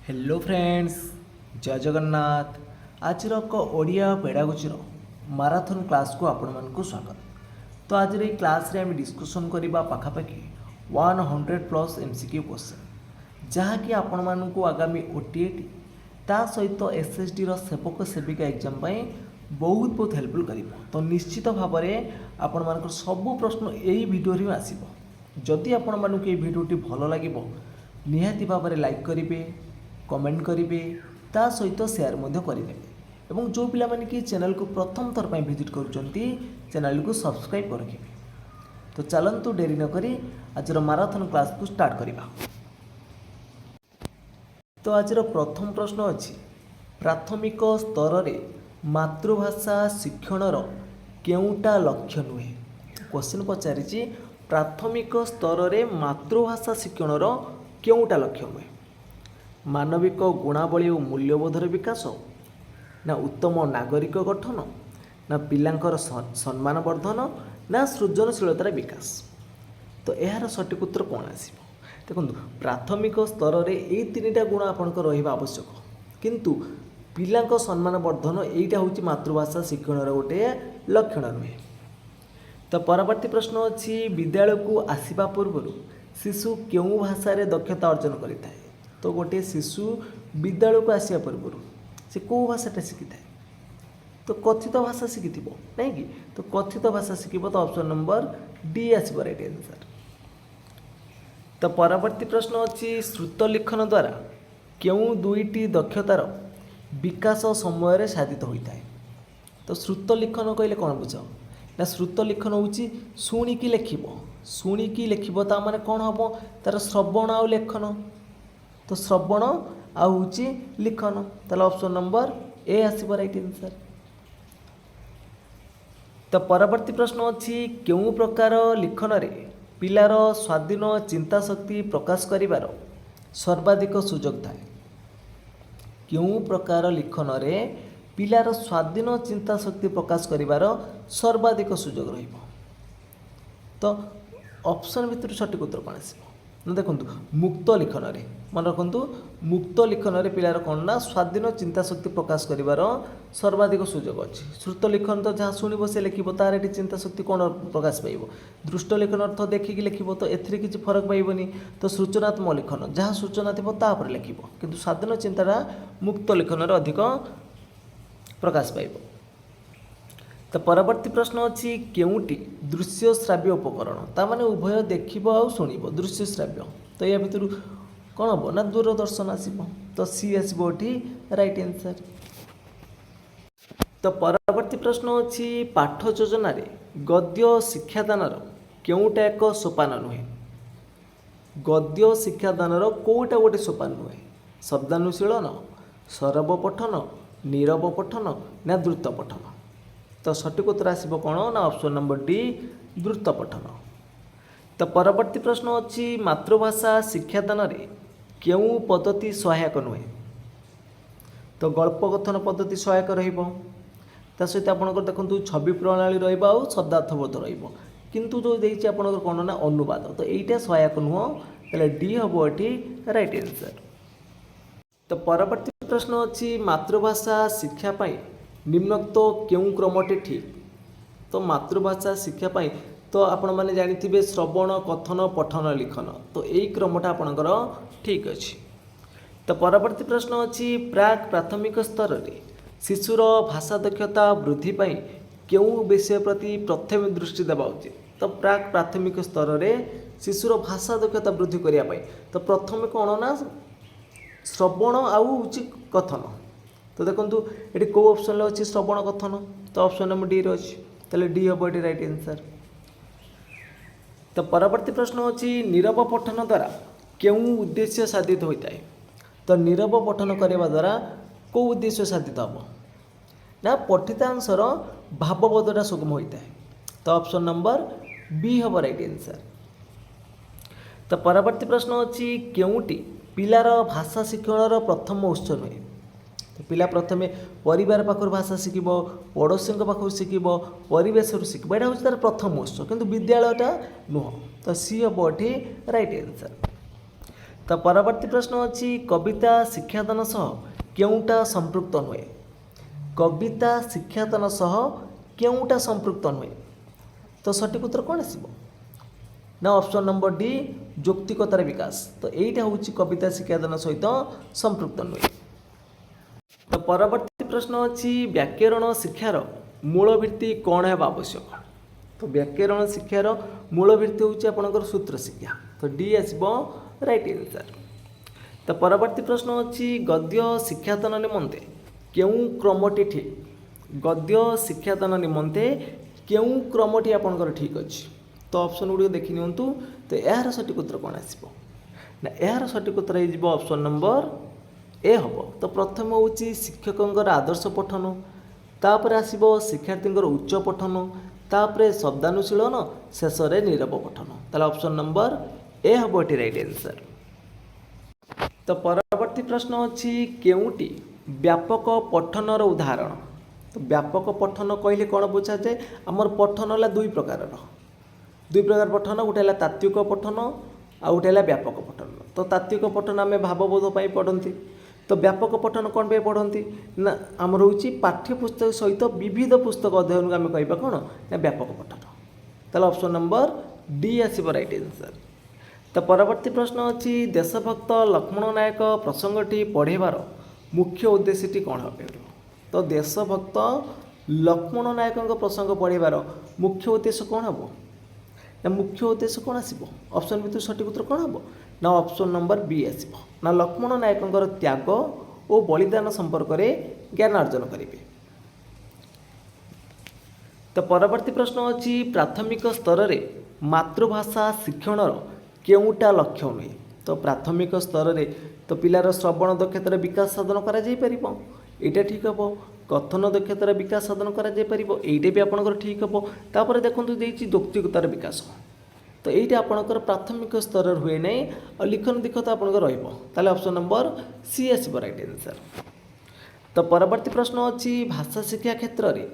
Hello friends, जय जगन्नाथ। आज Odia pedagogy marathon class को आपण मानक स्वागत। तो आज क्लास रे हम डिस्कशन करबा पाखापाखि 100+ MCQ क्वेश्चन जहाँकि आपण मानक आगामी ओटीएटी ता सहित एसएसडी सेवक सेविका एग्जाम बहुत बहुत हेल्पफुल कर। तो निश्चित भाव में आपण मानक सबू प्रश्न यही वीडियो रे आसीबो। जदि आपण मानक ये वीडियोटी भल लगे निहाती भाव में लाइक करेंगे, कमेंट करेंगे, ता सहित शेयर करेंगे एवं जो पिला माने कि चैनल को प्रथम थर पर विजिट करुँचे चैनल को सब्सक्राइब कर रखिए। तो चलतु डेरी नक आज माराथन क्लास को स्टार्ट करवा। तो आज प्रथम प्रश्न अच्छी प्राथमिक स्तर रे मातृभाषा शिक्षणर केउटा लक्ष्य नुहे। क्वेश्चन पचारि प्राथमिक स्तर रे मातृभाषा शिक्षणर केउटा लक्ष्य नुहे। मानविक गुणावली और मूल्यबोधर विकास, ना उत्तम नागरिक गठन, ना पिलांकर सम्मान वर्धन, ना सृजनशीलतार विकास। तो यार सठिक उत्तर कौन आसो देखो। प्राथमिक स्तर रे यही तीन गुण आपंकर रहा आवश्यक, किंतु पिलांक सम्मान वर्धन यहीटा हूँ मातृभाषा शिक्षणर गोटे लक्षण नुहे। तो परवर्ती प्रश्न अच्छी विद्यालय को आसवा पूर्व शिशु क्यों भाषा दक्षता अर्जन करें। तो गोटे शिशु विद्यालय को आसवा पूर्व से कौ भाषाटा शिखी था, तो कथित भाषा शिखी नहीं कि। तो कथित भाषा शिखब तो ऑप्शन नंबर डी आसब राइट आंसर। तो परवर्ती प्रश्न अच्छी श्रुत लिखन द्वारा क्यों दुईटी दक्षतार विकास समय साधित होता है। तो श्रुत लिखन कहले कौन बुझ ना, श्रुत लिखन हूँ शुणिकी लेखिब, शुणिकी लेखिब ता माने कौन हम तार श्रवण आउ लेखन। तो श्रवण आउ लिखन, ताले ऑप्शन नंबर ए आसब राइट आंसर। तो परवर्ती प्रश्न अच्छी क्यों प्रकार लिखन रे पिलार स्वाधीन चिंता शक्ति प्रकाश करिवार सर्वाधिक सुजोग थाए। क्यों प्रकार लिखन रे पिलार स्वाधीन चिंता शक्ति प्रकाश करिवार सर्वाधिक सुजोग रहिबो। तो ऑप्शन भितर सठिक उत्तर कौन आसो ना देखो। मुक्त लिखन रे मन रखु, मुक्त लिखन रे पिलार कौन ना स्वाधीन चिंता शक्ति प्रकाश करिवार सर्वाधिक सुजोग अच्छी। श्रुत लिखन तो जहाँ शुणव से लिखिब तार ये चिंता शक्ति कौन प्रकाश पाइब। दृष्ट लिखन अर्थ देखिकी लिखिब तो एथि किसी फरक पाइबनी। तो सूचनात्मक लिखन जहाँ सूचना थी तापर लिखिब, किंतु स्वाधीन चिंताटा मुक्त लिखन अधिक प्रकाश पाइब। तो परवर्ती प्रश्न अच्छी केउटी दृश्य श्राव्य उपकरण ता माने उभय देखिब आ शुणिब दृश्य श्राव्य। तो या भितर कौन हम ना दूरदर्शन आसब। तो सी आसब एटी राइट आंसर। तो परवर्ती प्रश्न अच्छी पाठ योजना रे गद्य शिक्षादानर केउटा एक सोपान नुहे। गद्य शिक्षादानर कोटा गोटे सोपान नुहे। शब्दानुशीलन, सरब पठन, नीरव पठन, ना द्रुत पठन। तो सठिक उत्तर आसब कौन ना ऑप्शन नंबर डी द्रुत पठन। तो परवर्ती प्रश्न अच्छी मातृभाषा शिक्षादान रे क्यों पद्धति सहायक नुहे। तो गल्प कथन पद्धति सहायक रहा सहित आपंकर देखो छवि प्रणाली रहा और शब्दार्थबोध रहा, किंतु जो देखिए आपंकर कौन ना अनुवाद। तो यहीटा सहायक नुह, तो डी हम ये राइट आंसर। तो परवर्ती प्रश्न अच्छी मातृभाषा शिक्षापी निम्नोक्त क्यों क्रमटे ठीक। तो मातृभाषा शिक्षापी तो आपण मैंने जानी श्रवण कथन पठन लिखन, तो यही क्रमटा आपणकर ठीक अच्छे। तो परवर्ती प्रश्न अच्छी प्राक प्राथमिक स्तर रे शिशुर भाषा दक्षता वृद्धि पाई क्यों विषय प्रति प्रथम दृष्टि देवा उचित। तो प्राक प्राथमिक स्तर रे शिशुर भाषा दक्षता वृद्धि करने तो प्रथम कौन ना श्रवण आउ कथन। तो देखो ये कौ ऑप्शन अच्छी श्रवण कथन, तो ऑप्शन नंबर डी अच्छी, तो डी हम ये राइट आंसर। तो परवर्ती प्रश्न अच्छी नीरव पठन द्वारा क्यों उद्देश्य साधित होता है। तो नीरव पठन करने द्वारा कौ उद्देश्य साधित हम ना पठितांशर भावबोधटा सुगम होता है। तो ऑप्शन नंबर बी हम राइट आंसर। तो परवर्ती प्रश्न अच्छी क्योंटी पिलार भाषा शिक्षणर प्रथम उत्स नुहे। तो पिला प्रथमे परिवार पाखर भाषा शिखब, पड़ोशी पाखर शिखब, परिवेश शिखब, यहाँ हूँ तार प्रथम उत्स, किंतु विद्यालयटा नुह। तो सी हम ये राइट आंसर। तो परवर्ती प्रश्न अच्छी कविता शिक्षादान सह केउटा संपृक्त नुहे। कविता शिक्षादान सह केउटा संपृक्त नुहे। तो सठिक उत्तर कौन आसब ना ऑप्शन नंबर डी यौक्तिकतार विकास। तो यहीटा हूँ कविता शिक्षादान सहित संपृक्त नुहे। तो परवर्ती प्रश्न अच्छी व्याकरण शिक्षार मूलभित्ति कौन है आवश्यक। तो व्याकरण शिक्षार मूलभित्ति हूँ आपंकर सूत्र शिक्षा। तो डी आसब राइट आंसर। तो परवर्ती प्रश्न अच्छी गद्य शिक्षादान निमंते केउं क्रमटी ठीक। गद्य शिक्षादान निमंते केउं क्रमटी आपंकर ठीक अच्छी। तो ऑप्शन गुड़ देखि नियंतु। तो यार सठिक उत्तर कौन आसब ना यार सठिक उत्तर हो ऑप्शन नंबर ए हम। तो प्रथम हूँ शिक्षक आदर्श पठन, तापर आसब शिक्षार्थी उच्च पठन, तापर शब्दानुशीलन, शेष में नीरव पठन। ताले ऑप्शन नंबर ए हम ये राइट आंसर। तो परवर्ती प्रश्न अच्छी केउटी व्यापक पठनर उदाहरण। तो व्यापक पठन कहले कौन बुझा जाए आमर पठन है दुई प्रकार पठन। गोटे है तात्विक पठन आ गोटे है व्यापक पठन। तो तात्विक पठन आम भावबोध पढ़ती। तो व्यापक पठन कौन पे पढ़ती ना आमर हूँ पाठ्यपुस्तक सहित विविध पुस्तक अध्ययन को आम कह कौन ना व्यापक पठन। ताले ऑप्शन नंबर डी आसब राइट आंसर। तो परवर्ती प्रश्न अच्छी देशभक्त लक्ष्मण नायक प्रसंगटी पढ़ेबार मुख्य उद्देश्यटी कौन हो। तो देशभक्त लक्ष्मण नायक प्रसंग पढ़ेबार मुख्य उद्देश्य कौन हम ना मुख्य उद्देश्य कौन आसब ऑप्शन भितर सठिक उत्तर कौन हम ना ऑप्शन नंबर बी आसब ना लक्ष्मण नायक त्याग और बलिदान संपर्क में ज्ञान अर्जन करेंगे। तो परवर्ती प्रश्न अच्छी प्राथमिक स्तर में मातृभाषा शिक्षण केउटा लक्ष्य नुहे। तो प्राथमिक स्तर में तो पिलार श्रवण दक्षतार विकास साधन करा यहाँ ठीक हम। कथन दक्षतार विकास साधन करा यहाँ भी आपंकर ठीक हम। तापर देखो यौक्तिकतार विकास। तो ये आपंकर प्राथमिक स्तर हुए ना और लिखन दीक्षता आपंकर रहा। ऑप्शन नंबर सी आसब राइट आंसर। तो परवर्ती प्रश्न अच्छी भाषा शिक्षा क्षेत्र में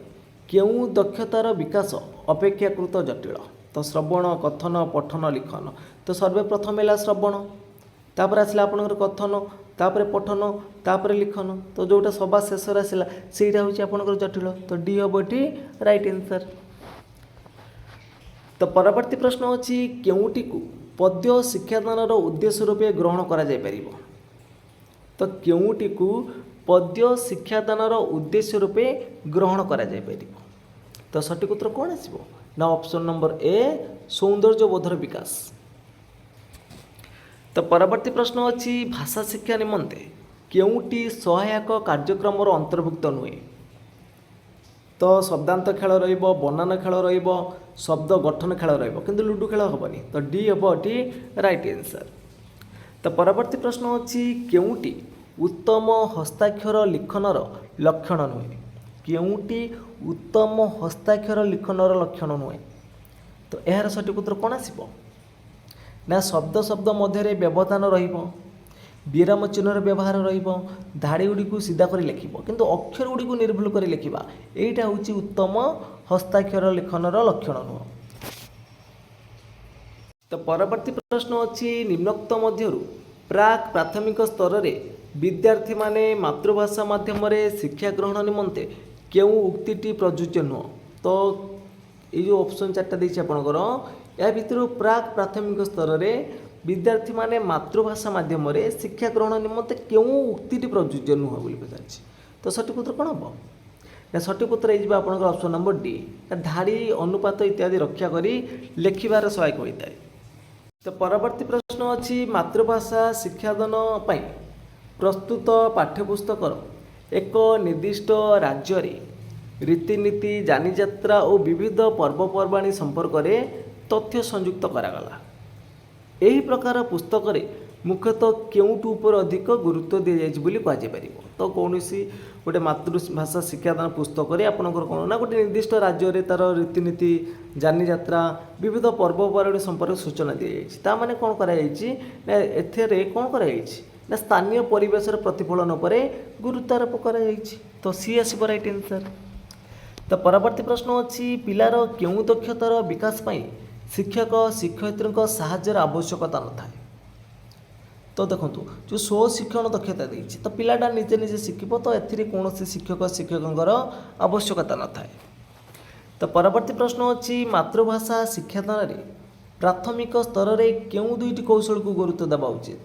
केउं दक्षतार विकास अपेक्षाकृत जटिल। तो श्रवण कथन पठन लिखन। तो सर्वप्रथम है श्रवण, तापर आसला आपंकर कथन, तापर पठन, तापर लिखन। तो जोटा सभा शेष आसला से आपंकर जटिल। तो डी हम ये राइट आंसर। तो परवर्ती प्रश्न अच्छी केउटी को पद्य शिक्षादान उद्देश्य रूपे ग्रहण करा जाय परिबो। तो केउटी को पद्य शिक्षादान उद्देश्य रूपे ग्रहण करा जाय परिबो। तो सठिक उत्तर कौन आसब ना ऑप्शन नंबर ए सौंदर्य बोधर विकास। तो परवर्ती प्रश्न अच्छी भाषा शिक्षा निमंते केउटी सहायक कार्यक्रम अंतर्भुक्त नुहे। तो शब्दांत खेल रहिबो, बनान खेल रहिबो, शब्द गठन खेल रहिबो, किंतु लुडु खेल हेबनी। तो डी हम ये राइट आंसर। तो परवर्ती प्रश्न अच्छी केउटी उत्तम हस्ताक्षर लिखनर लक्षण नुहे। केउटी उत्तम हस्ताक्षर लिखनर लक्षण नुहे। तो यार सठिक उत्तर कौन आसब ना शब्द शब्द मध्य व्यवधान रहिबो, विराम चिन्हर व्यवहार रहिबो, धाड़ी गुड़ी को सीधा कर लिखिबो, किंतु अक्षर गुड़ी को निर्भुल कर लिखिबा। एटा होची उत्तम हस्ताक्षर लिखनर लक्षण नुह। तो परवर्ती प्रश्न अच्छी निम्नोक्त मध्यरु प्राक प्राथमिक स्तर रे विद्यार्थी माने मातृभाषा माध्यम शिक्षा ग्रहण निमंते केउ उक्तिटी प्रযোज्य नुह। तो ये जो ऑप्शन चार्टा देछि आपनकर या भितर प्राक प्राथमिक स्तर रे विद्यार्थी माने मातृभाषा माध्यम शिक्षा ग्रहण निमंते केउ उक्तिटी प्रযোज्य नुह बोली पचारछि। तो सठिक उत्तर कौन हम ना सठिक उत्तर हो आपनकर ऑप्शन नंबर डी धाड़ी अनुपात इत्यादि रक्षा करी लेखिबार सहायक होता है। तो परवर्ती प्रश्न अच्छी मातृभाषा शिक्षादान पाई प्रस्तुत पाठ्यपुस्तकर एक निर्दिष्ट राज्य रे रीतिनीति जानिजात्रा और विविध पर्वपर्वाणी संपर्क में तथ्य संयुक्त करागला। यही प्रकार पुस्तक रे मुख्यतः केउटू उपर अधिक गुरुत्व दी जाइछि बोली कहा जाय परिबो। तो कौनसी गोटे मातृभाषा शिक्षादान पुस्तक रे आपनकर कोन ना गोटे निर्दिष्ट राज्य रे तार रीतिनीति जानिजात्रा विविध पर्वपर्वाणी संपर्क सूचना दी जाइछि। ता माने कोन करा जाइछि ना एथेरे कोन करा जाइछि ना स्थानीय परिवेश प्रतिफलन पर गुरुत्व आरोप करा जाइछि। तो सी आसब राइट आंसर। तो परवर्ती प्रश्न अच्छी पिलार केउं दक्षतार विकास पाई शिक्षक शिक्षयित्री साहाय्यर आवश्यकता न थाए। तो देखो जो स्वशिक्षण दक्षता देती तो पिलाटा निजे निजे शिखिब तो एथिरे कौन शिक्षक शिक्षकर आवश्यकता न थाए। तो परवर्ती प्रश्न अच्छी मातृभाषा शिक्षादान में प्राथमिक स्तर में क्यों दुईटी कौशल को गुरुत्व देवा उचित।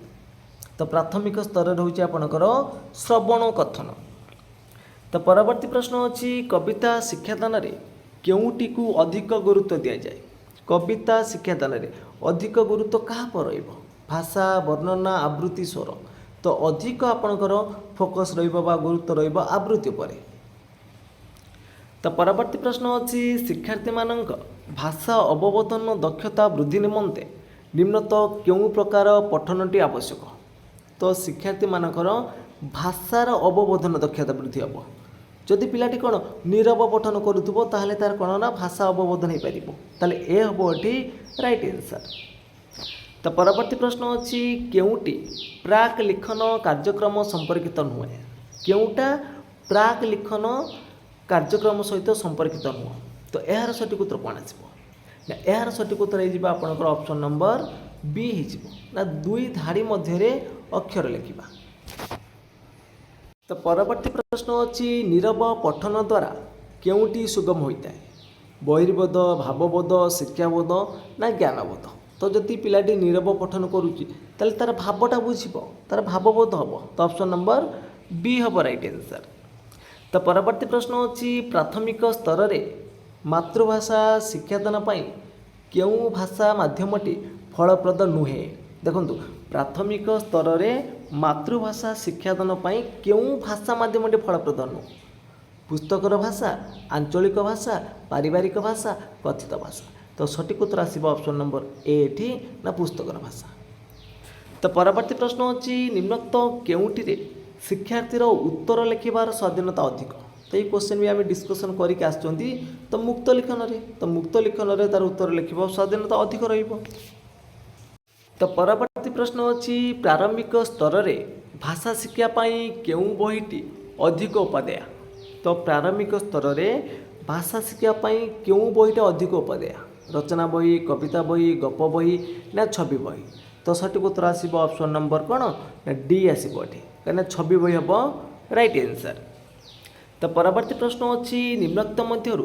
तो प्राथमिक स्तर होची आपणकर श्रवण कथन। तो परवर्ती प्रश्न अच्छी कविता शिक्षादान में केउटी को अधिक गुरुत्व दि जाए। कविता शिक्षादान में अधिक गुरुत्व क्या पर रहिबो भाषा वर्णना आवृत्ति स्वर। तो अधिक आपणकर फोकस रहा गुरुत्व रहा आवृत्ति पर। तो परवर्ती प्रश्न अच्छी शिक्षार्थी मानक भाषा अवबोधन दक्षता वृद्धि निमंते निम्नत क्यों प्रकार पठनटी आवश्यक। तो शिक्षार्थी मानकर भाषार अवबोधन दक्षता वृद्धि हम जदि पिलाटी कौन नीरव पठन करूथबो ताहले तार कौन ना भाषा अवबोधन हो पार ताले ए हम एटी राइट आंसर। तो परवर्ती प्रश्न अच्छी केउटी प्राक लिखन कार्यक्रम संपर्कित नुहे। केउटा प्राक लिखन कार्यक्रम सहित संपर्कित नुह। तो यार सठिक उत्तर कौन आसो यार सठिक उत्तर हो आपंकर ऑप्शन नंबर बी हो दुई धाड़ी मध्य अक्षर लिखा। तो परवर्ती प्रश्न अच्छी नीरव पठन द्वारा केउटी सुगम होता है बहिर्बोध भावबोध शिक्षाबोध ना ज्ञानबोध। तो जदि पिलाटी नीरव पठन करुच्ची तार भावटा बुझब तार भावबोध हम। तो ऑप्शन नंबर बी हम राइट आंसर। तो परवर्ती प्रश्न अच्छी प्राथमिक स्तर में मातृभाषा शिक्षादान क्यों भाषा माध्यमटी फलप्रद नुहे। देखो प्राथमिक स्तर में मातृभाषा शिक्षादान क्यों भाषा माध्यमटी फलप्रद नुह पुस्तकर भाषा आंचलिक भाषा पारिवारिक भाषा कथित भाषा। तो सठिक उत्तर आसब ऑप्शन नंबर ए एठी ना पुस्तकर भाषा। तो परवर्ती प्रश्न अच्छी निम्नोक्त केउटी शिक्षार्थीर उत्तर लिखार स्वाधीनता अधिक। तो ये क्वेश्चन भी आम डिस्कसन करके आसुँच तो मुक्त लिखन में तो मुक्त लिखन में तार उत्तर लिखा स्वाधीनता अधिक रहिबो। तो परवर्ती प्रश्न अच्छी प्रारंभिक स्तर में भाषा शिक्षापी क्यों बहीटी अधिक उपादेय। तो प्रारंभिक स्तर में भाषा शिक्षापी क्यों बहीटा अधिक उपादेय रचना बही कविता बही गप बही ना छवि बही। तो सठिक उत्तर आसब ऑप्शन नंबर कौन ना डी आसब ये कहीं छवि बही हम राइट आंसर। तो परवर्ती प्रश्न अच्छी निम्नोक्त मध्य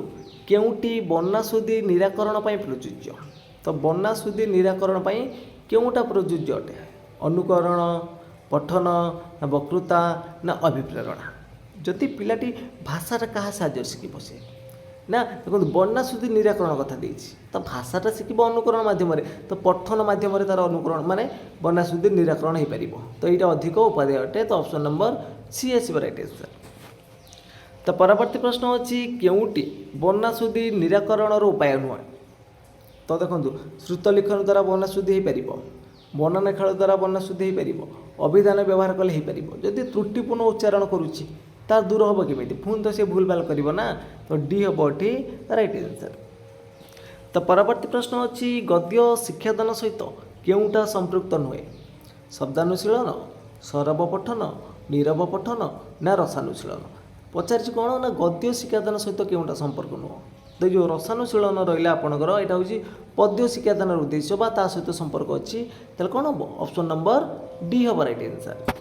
केउटी वर्णाशुद्धि निराकरण प्रযোज्य। तो वर्णाशुद्धि निराकरण केउटा प्रযোज्य अटे अनुकरण पठन ना वक्तृता ना अभिप्रेरणा। जदि पिलाटी भाषाटा क्या साहाଯ୍य शिखिब से ना देखो वर्णाशुद्धि निराकरण कथा देछि तो भाषाटा शिखिब अनुकरण माध्यम तो पठन माध्यम तार अनुकरण माने वर्णाशुद्धि निराकरण हो पार। तो यहाँ अधिक उपादेय अटे। तो ऑप्शन नंबर सी आसब राइट आंसर। तो परवर्ती प्रश्न अच्छी केउटी वर्णाशुद्धि निराकरण उपाय नुह। तो देखो श्रुत लिखन द्वारा वर्णाशुद्धि हो पार वर्णना खेल द्वारा वर्णाशुद्धि हो पार अभिधान व्यवहार कले हो पार जदि त्रुटिपूर्ण उच्चारण करुच्ची तार दूर हम केमी पुणी तो सी भूल भाल करना। तो डी हम ये राइट आंसर। तो परवर्ती प्रश्न अच्छी गद्य शिक्षादान सहित केउटा संपृक्त नुहे शब्दानुशीलन सरब पठन नीरव पठन ना रसानुशीलन। पचार कौन ना गद्य शिक्षादान सहित केउटा संपर्क नुह। तो जो रसानुशीलन रहा आपंकर यहाँ हूँ पद्य शिक्षादान उद्देश्य बा ता सहित संपर्क अच्छी कौन हम ऑप्शन नंबर डी हम राइट आंसर।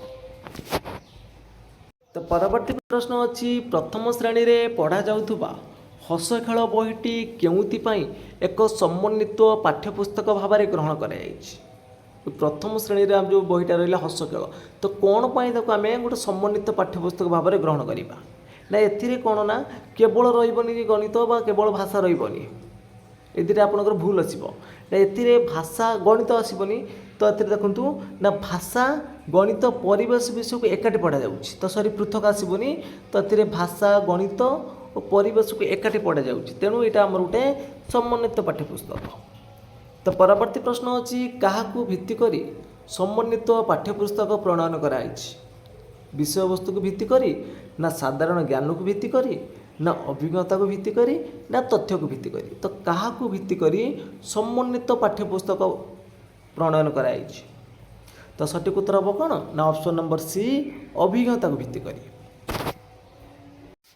तो परवर्ती प्रश्न अच्छी प्रथम श्रेणी में पढ़ा जाउथुबा हस खेल बहीटी केउथिपाई एक समन्वित पाठ्यपुस्तक भाव में ग्रहण कर प्रथम श्रेणी में जो बहीटा रहा हस खेल तो कौन पाई आम गोटे समन्वित पाठ्यपुस्तक भाव में ग्रहण करवा ना एथिरे कौन ना केवल रही गणित बा केवल भाषा रही ए दुटा आपंकर भूल आसो ना एथिरे भाषा गणित आसबनी। तो ये देखूँ ना भाषा गणित परिवेश विषय को एकाठी पढ़ा जाऊँगी तो सरी पृथक आसबनी। तो ये भाषा गणित और परिवेश को एकाठी पढ़ा जाऊँगी तेणु यहाँ आम गोटे समन्वित पाठ्यपुस्तक। तो परवर्ती प्रश्न अच्छी क्या भित्ति करी समन्वित पाठ्यपुस्तक प्रणयन कराई विषय वस्तु को भित्ति करी ना साधारण ज्ञान को भित्ति करी ना अभिज्ञता को भित्ति करी ना तथ्य को भित्ति करी। तो क्या भित्ति करी समन्वित पाठ्यपुस्तक प्रणयन कराई। तो सठिक उत्तर हम कौन ना ऑप्शन नंबर सी अभिज्ञता को भित्ति करी।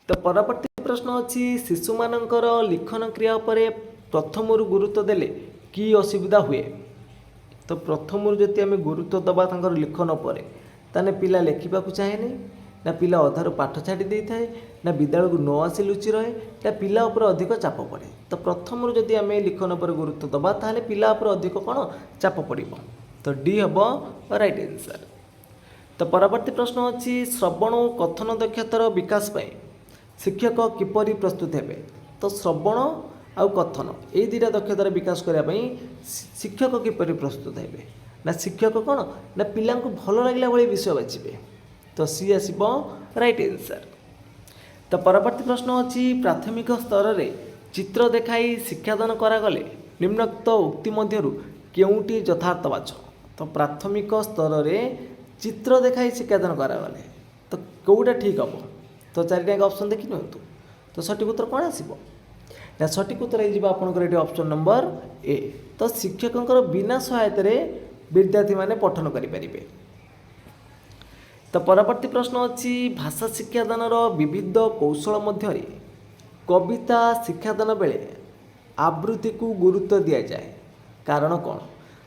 तो परवर्ती प्रश्न अच्छी शिशु मानकर लिखन क्रिया पर प्रथम गुरुत्व देले कि असुविधा हुए। तो प्रथम जदि आम गुरुत्व दबा लिखन पर ताने पिला लेखा चाहेनि ना पिला अधार पाठ छाड़ी दे थाए ना विद्यालय को न आसी लुचि रहे ना पिला उपर अधिक चाप पड़े। तो प्रथम जदि आम लिखन पर गुरुत्व दबा ताहले पिला उपर अधिक कौन चाप पड़ो। तो डी हम राइट आंसर। तो परवर्ती प्रश्न अच्छी श्रवण और कथन दक्षतार विकास पाई शिक्षक किपरि प्रस्तुत हेबे। तो श्रवण आउ कथन ये दुटा दक्षतार विकास करने शिक्षक किपरि प्रस्तुत हेबे ना शिक्षक कौन ना पिला भल लगे भाई विषय बाछे। तो सी आसब राइट आंसर। तो परवर्ती प्रश्न अच्छी प्राथमिक स्तर में चित्र देखाई शिक्षादान करागले निम्नोक्त उक्ति मध्यरु केउटी यथार्थ बाछ। तो प्राथमिक स्तर में चित्र देखाई शिक्षादान करागले तो कौटा ठीक हम। तो चारिटा ऑप्शन देखि नियंतु। तो सठिक उत्तर कौन आसब ना सठिक उत्तर ये ऑप्शन नंबर ए। तो शिक्षकों बिना सहायता विद्यार्थी माने पठन करें। तो परवर्ती प्रश्न अच्छी भाषा शिक्षादान विविध कौशल मध्य कविता शिक्षादान बेले आवृत्ति को गुरुत्व दि जाए कारण कौन।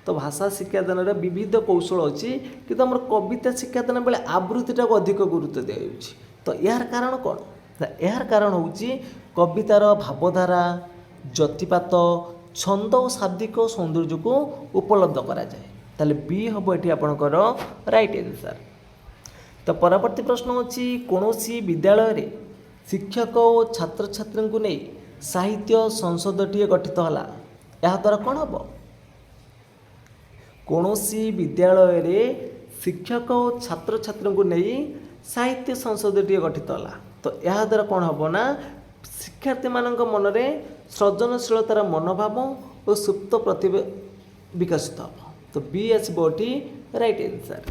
तो भाषा शिक्षादान विविध कौशल अच्छी कि आम कविता शिक्षादान बेले आवृत्तिटा को अधिक गुरुत्व दि जाए। तो यार कारण कौन यार कारण हूँ कवितार भावधारा जतिपात छंद और शाब्दिक सौंदर्य को उपलब्ध कराए। ताले बी हम ये आपंकर राइट आंसर। तो परवर्ती प्रश्न अच्छी कौन विद्यालय रे शिक्षक और छात्र छात्री को नहीं साहित्य संसदटीए गठित होला या द्वारा कौन हम। कौन विद्यालय रे शिक्षक और छात्र छात्री को नहीं साहित्य संसदटीए गठित होला तो यह द्वारा कौन हम ना शिक्षार्थी मान मन में सृजनशीलतार मनोभाव और सुप्त प्रतिभा विकसित हम। तो बी आसबी राइट आंसर।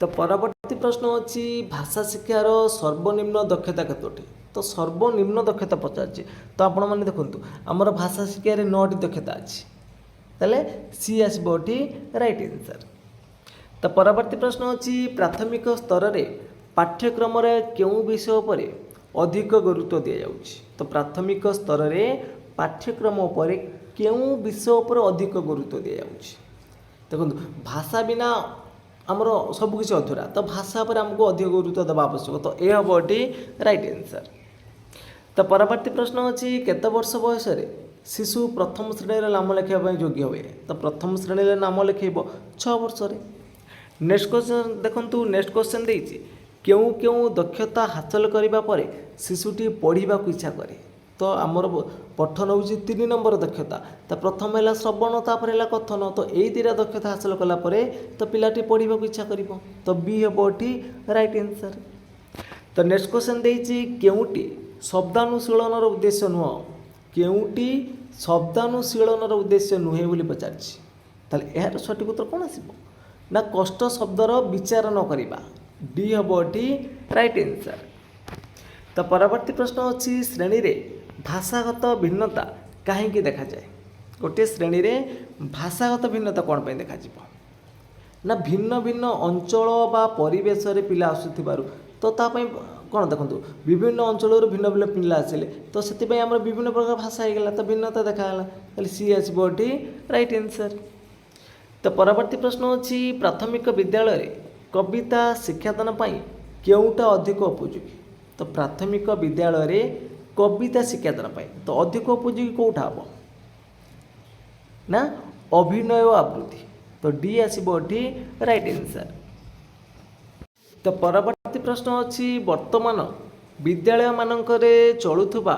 तो परवर्ती प्रश्न अच्छी भाषा शिक्षार सर्वनिम्न दक्षता कतोटी। तो सर्वनिम्न दक्षता पचार तो आपण मैंने देखूँ आमर भाषा शिक्षार 9टी दक्षता अच्छी ताले सी आसबी राइट आंसर। तो परवर्ती प्रश्न अच्छी प्राथमिक स्तर में पाठ्यक्रम क्यों विषय पर अधिक गुरुत्व दि जाउछि। तो प्राथमिक स्तर में पाठ्यक्रम पर क्यों विषय पर अधिक गुरुत्व दि जाउछि। देखो भाषा बिना आमर सबकिछ अधूरा तो भाषा पर आमको अधिक गुरुत्व देवा आवश्यक। तो यह हम राइट आंसर। तो परवर्ती प्रश्न अच्छी केते वर्ष बयस शिशु प्रथम श्रेणी नाम लिखा योग्य हुए। तो प्रथम श्रेणी नाम लिखेब 6 वर्ष। नेक्स्ट क्वेश्चन देखु नेक्स्ट क्वेश्चन देछि क्यों क्यों दक्षता हासिल करने पर शिशुटी पढ़ा इच्छा करे। तो आमर पठन हूँ 3 नंबर दक्षता। तो प्रथम है श्रवण तापर है कथन। तो यही 2टा दक्षता हासिल कलापर तो पिलाटी पढ़ा इच्छा कर। तो बी हम राइट आंसर। तो नेक्स्ट क्वेश्चन देछि केउटी शब्दानुशीलनर उद्देश्य नुह केउटी शब्दानुशीलनर उद्देश्य नुहे बोली पचारछि। ताले यार सठिक उत्तर कौन आसिब ना कष्ट शब्दर विचार न करिबा डी हम राइट आंसर। तो परवर्ती प्रश्न अच्छी श्रेणी रे भाषागत भिन्नता कहीं देखा जाए। गोटे श्रेणी रे भाषागत भिन्नता कौन पे देखा ना भिन्न भिन्न अंचल बा परिवेश रे पिला आसुथिबारु तो तापई कौन देखो विभिन्न अंचल भिन्न भिन्न पिला आसिले तो से आम विभिन्न प्रकार भाषा हो गला तो भिन्नता देखाला ताले सी आसबी राइट आंसर। तो परवर्ती प्रश्न अच्छी प्राथमिक विद्यालय रे कविता शिक्षादान पाई केउटा अधिक उपयोगी। तो प्राथमिक विद्यालय रे कविता शिक्षादान पाई तो अधिक उपयोगी कौटा हम ना अभिनय आवृत्ति। तो डी आसबी राइट आंसर। तो परवर्ती प्रश्न अच्छी वर्तमान विद्यालय मानकरे चलुथुबा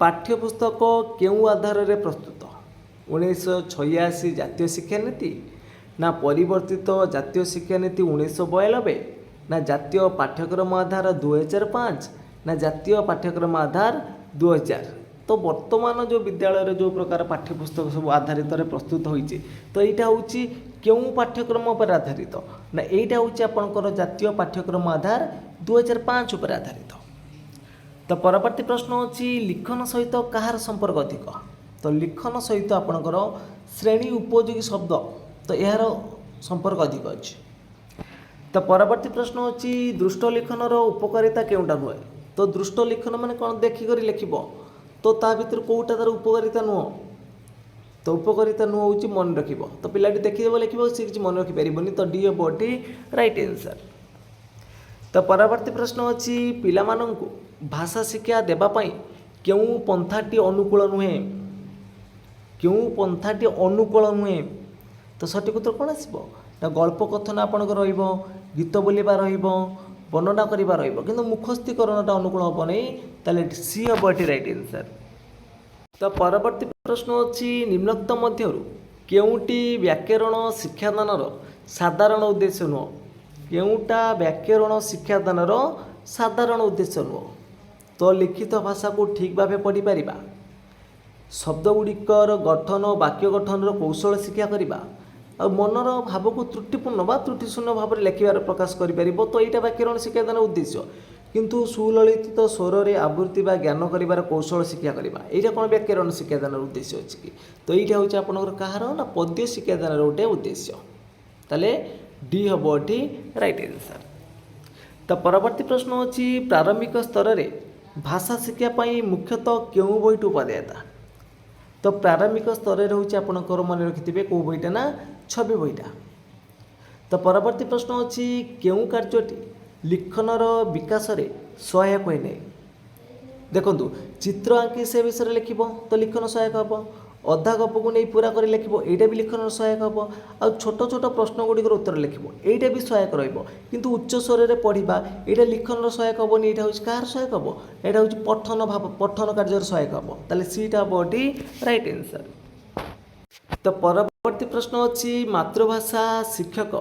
पाठ्यपुस्तक केउं आधार रे प्रस्तुत 1986 जातीय शिक्षा नीति ना परिवर्तित जातीय शिक्षा नीति 1992 ना जातीय पाठ्यक्रम आधार 2005 ना जातीय पाठ्यक्रम आधार 2000। तो वर्तमान जो विद्यालय जो प्रकार पाठ्यपुस्तक सब आधारित प्रस्तुत होइछि तो यहाँ हूँ क्यों पाठ्यक्रम पर आधारित ना यहाँ हूँ आपंकर जातीय पाठ्यक्रम आधार 2005 पर आधारित। तो परवर्ती प्रश्न अच्छी लिखन सहित कहार संपर्क अधिक। तो लिखन सहित आपणकर श्रेणी उपयोगी शब्द तो यार संपर्क अधिक अच्छी। तो परवर्ती प्रश्न अच्छी दृष्ट लिखनर उपकारिता केउटा हुए। तो दृष्ट लिखन माने कौन देखिक लिखब तो ता भीतर कौटा तार उपकारिता नुह तो उपकारिता नुह हूँ मन रख तो पिलाटी देखिदेव लिख सी किसी मन रखिपारे तो डी हम एटी राइट आंसर। तो परवर्ती प्रश्न अच्छी पिलामानंकु भाषा शिक्षा देवाई क्यों पंथाटी अनुकूल नुहे क्यों पंथाटी अनुकूल नुहे तो सठिक उत्तर कौन आसो ना गल्प कथन आपंकर गीत बोलवा वर्णना करवा कि मुखस्थीकरणटा अनुकूल हम नहीं ताले सी हम ये राइट आंसर। तो परवर्ती प्रश्न अच्छी निम्नोक्त मध्य केउटी व्याकरण शिक्षादानर साधारण उद्देश्य नुह केउटा व्याकरण शिक्षादानर साधारण उद्देश्य नुह तो लिखित भाषा को ठीक भाव पढ़ी पारिबा शब्दगुड़िकर गठन वाक्य गठन कौशल शिक्षा करवा आ मनर भाव को त्रुटिपूर्ण बा त्रुटिशून्य भाव में लेखार प्रकाश कर तो यहाँ व्याकरण शिक्षादान उद्देश्य किंतु सुललित स्वर में आवृत्ति बा ज्ञान कर कौशल शिक्षा करवा यहाँ कौन व्याकरण शिक्षादान उद्देश्य अच्छी कि तो यहाँ हूँ आपंकर कहार ना पद्य शिक्षादान गोटे उद्देश्य ताले डी हम ये राइट आंसर। तो परवर्ती प्रश्न अच्छी प्रारंभिक स्तर में भाषा शिक्षापी मुख्यतः क्यों बहीटी उपाध्यायता तो प्रारंभिक स्तर में हूँ आपंकर मन रखिथे कौ बहीटा ना छवि बहीटा। तो परवर्ती प्रश्न अच्छी क्यों कार्यटी लिखनर विकास में सहायक हुए नहीं देखु चित्र आंकी से विषय लिख तो लिखन सहायक हम अधा गप को नहीं पूरा कर लिख यहाँ भी लिखन सहायक हम आ छोट छोट प्रश्न गुड़िकर उत्तर लिख यहाँ भी सहायक रु उच्च स्वर में पढ़ा यहाँ लिखन सहायक हेनी यहाँ हूँ कहार सहायक हम यहाँ हूँ पठन भाव पठन कार्य सहायक हम ताले सीटा हम ये राइट आंसर। तो परवर्ती प्रश्न अच्छी मातृभाषा शिक्षक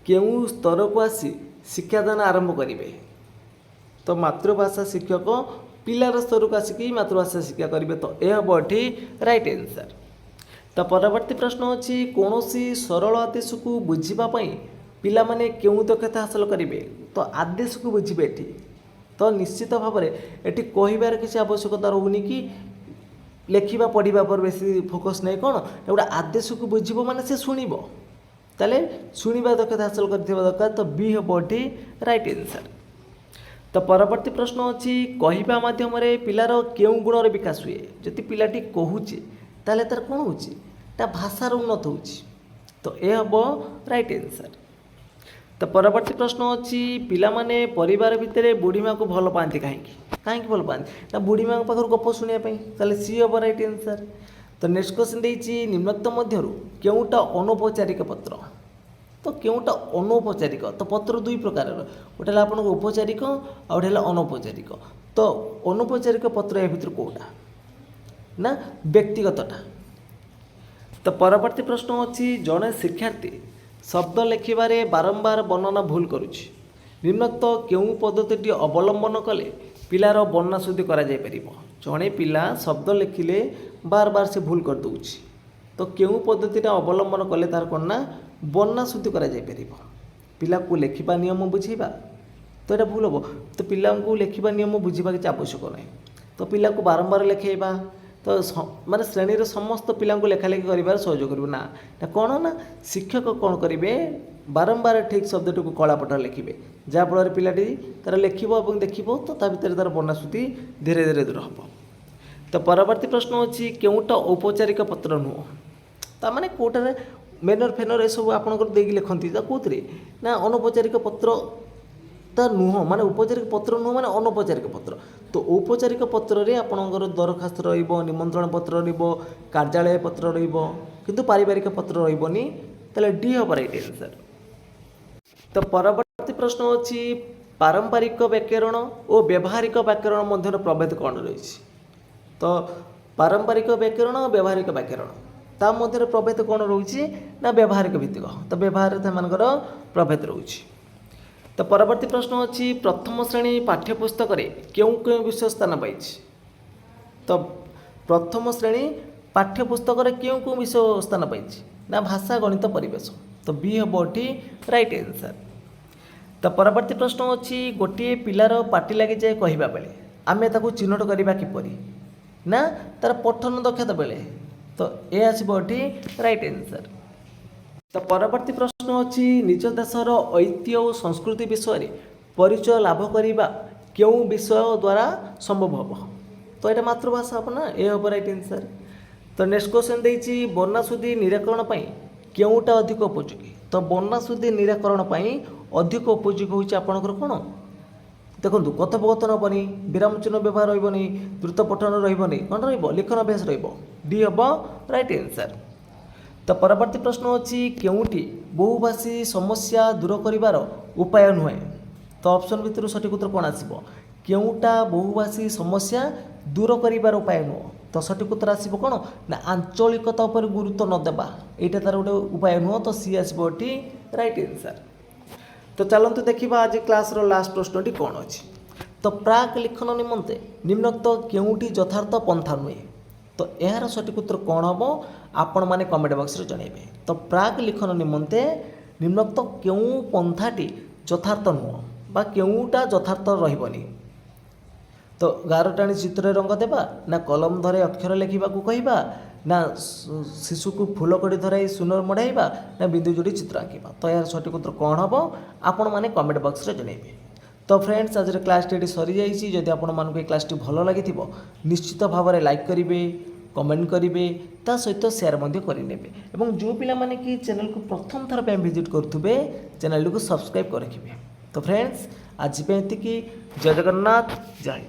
केउं स्तर को आसी शिक्षादान आरंभ करेंगे तो मातृभाषा शिक्षक पिलार स्तर को आसिक मातृभाषा शिक्षा करेंगे तो यह हम ये राइट आंसर। तो परवर्ती प्रश्न अच्छी कौन सी सरल आदेश को बुझापी पिला माने क्यों दक्षता हासिल करेंगे तो आदेश को बुझे ये तो निश्चित भाव में ये कहबार किसी आवश्यकता रोनी कि लेखा पढ़ा पर बेसी फोकस नहीं कौन गोटे आदेश को बुझे माने से शुणव ताले शुणा दक्षता हासिल कर दरकार तो बी हम ये राइट आंसर। तो परवर्ती प्रश्न अच्छी कहवा मध्यम पिलार क्यों गुणर विकास हुए जदि पिलाटी कहूचे ताले तार कौन हो भाषार उन्नत हो तो यह हम राइट आंसर। तो परवर्ती प्रश्न अच्छी पिला माने परिवार भितर बुढ़ी माँ को भल पाती कहीं भल पाती ना बुढ़ी माँ पाखर गप शुणापी ताले सी हम राइट आंसर। तो नेक्स्ट क्वेश्चन देती निम्नोक्त मध्य केउटा अनौपचारिक पत्र तो केउटा अनौपचारिक तो पत्र दुई प्रकार गोटे आप औपचारिक आ गए अनौपचारिक तो अनौपचारिक पत्र या भर कौटा ना व्यक्तिगतटा। तो परवर्ती प्रश्न अच्छी जड़े शिक्षार्थी शब्द लिखारे बारंबार वर्णना भूल करुच्ची निम्नोक्त केउं पद्धति अवलंबन कले पिलार वर्णना शुद्धि करा जाय परिबो जड़े पिला शब्द लिखिले बार बार से भूल कर दूची तो केउं पद्धति अवलंबन कले तार कौन ना वर्णना शुद्धि करा जाय परिबो पिला को लेखिबा नियम बुझेबा तो यहाँ भूल हम तो पिला को लेखिबा नियम बुझा किसी आवश्यक नहीं तो पिला को बारंबार लेखेबा तो माने श्रेणी रे समस्त पिला को लेखालेखि कर सहयोग करूँ ना कौन ना शिक्षक कौन करेंगे बारंबार ठीक शब्द को कलापट लिखे जहाँफल पिलाटी तार लिख देखो तो ता भर तार वर्णना शुद्धि धीरे धीरे दूर हम। तो परवर्ती प्रश्न अच्छी केउटा औपचारिक पत्र नुह ताने कौटार मेनर फेनर ये सब आपंकर देकी लिखती कौन ना अनौपचारिक पत्र ता नुह माने औपचारिक पत्र नुह माने अनौपचारिक पत्र तो औपचारिक पत्र रे आपणकर दरखास्त निमंत्रण पत्र कार्यालय पत्र किंतु पारिवारिक पत्र रही ताले डी हम राइट आंसर। तो परवर्ती प्रश्न अच्छी पारंपरिक व्याकरण और व्यावहारिक व्याकरण मध्य प्रभेद कौन रही तो पारंपरिक व्याकरण और व्यावहारिक व्याकरण ता मध्य प्रभेद कौन रही ना व्यावहारिक भित्तिक तो व्यवहार सेमानकर प्रभेद रही। तो परवर्ती प्रश्न अच्छी प्रथम श्रेणी पाठ्यपुस्तक क्यों क्यों विषय स्थान पाई तो प्रथम श्रेणी पाठ्यपुस्तक क्यों क्यों विषय स्थान पाई ना भाषा गणित परिवेश तो बी हम ये राइट आंसर। तो परवर्ती प्रश्न अच्छी गोटे पिलार पार्टी लगी जाए कहवा बेले आमे ताकू चिन्हट करवा किपरि ना तार पठन दक्षता बेले तो ये आसब ये राइट आंसर। तो परवर्ती प्रश्न अच्छी निज देशर ऐतिह्य और संस्कृति विषय परिचय लाभ करने क्यों विषय द्वारा संभव हम तो यहाँ मातृभाषा हम ना ये हम राइट आंसर। तो नेक्स्ट क्वेश्चन देइछि बन्नासुदी निराकरण पई केउटा अधिक उपयोगी। तो बन्नासुदी निराकरण पई अधिक उपयोगी होइछि आपनकर कोन देखो कथोपकथन हेनी विराम चिन्ह व्यवहार रही द्रुत पठन रही कौन लिखन अभ्यास डी हम राइट आंसर। तो परवर्ती प्रश्न अच्छी केउटी बहुभाषी समस्या दूर करिवार उपाय नुहे। तो ऑप्शन भितर सठिक उत्तर कौन आसो केउटा बहुभाषी समस्या दूर करिवार उपाय नुह। तो सठिक उत्तर आसो कौन ना आंचलिकता उपर गुरुत्व नदेवा यहाँ तार गोटे उपाय नुह। तो सी आसो राइट आंसर। तो चलते देखा आज क्लास लास्ट प्रश्नटी कौन अच्छी। तो प्राक लिखन निमंते निम्नोक्त केउटी यथार्थ पंथा नुहे। तो यार सठिक उत्तर कौन हम आपण मैंने कमेंट बॉक्स रे जणेबे। तो प्राक लिखन निमंते निम्नोक्त केउ पंथाटी यथार्थ नुह बा केउटा यथार्थ रहिबनी। तो गारटाणी चित्र रंग देवा ना कलम धरे अक्षर लिखा कहवा ना शिशु को फूल कड़ी धराई सुनर मढ़ाइबा ना बिंदु जोड़ी चित्र आंकिबा। तो यार सठिक उत्तर कौन हम आपण मैंने कमेंट बॉक्स रे जणेबे। तो फ्रेंड्स आज क्लास टी सरी जाइए। जदि आपण मानक ए क्लास टी भल लगी निश्चित भाव में लाइक करेंगे कमेंट करेंगे ता सहित शेयर करेंगे और जो पिला माने कि चैनल को प्रथम थर पे विजिट करुवे चैनल को सब्सक्राइब कर रखिए। तो फ्रेंड्स आज पे जय जगन्नाथ जय।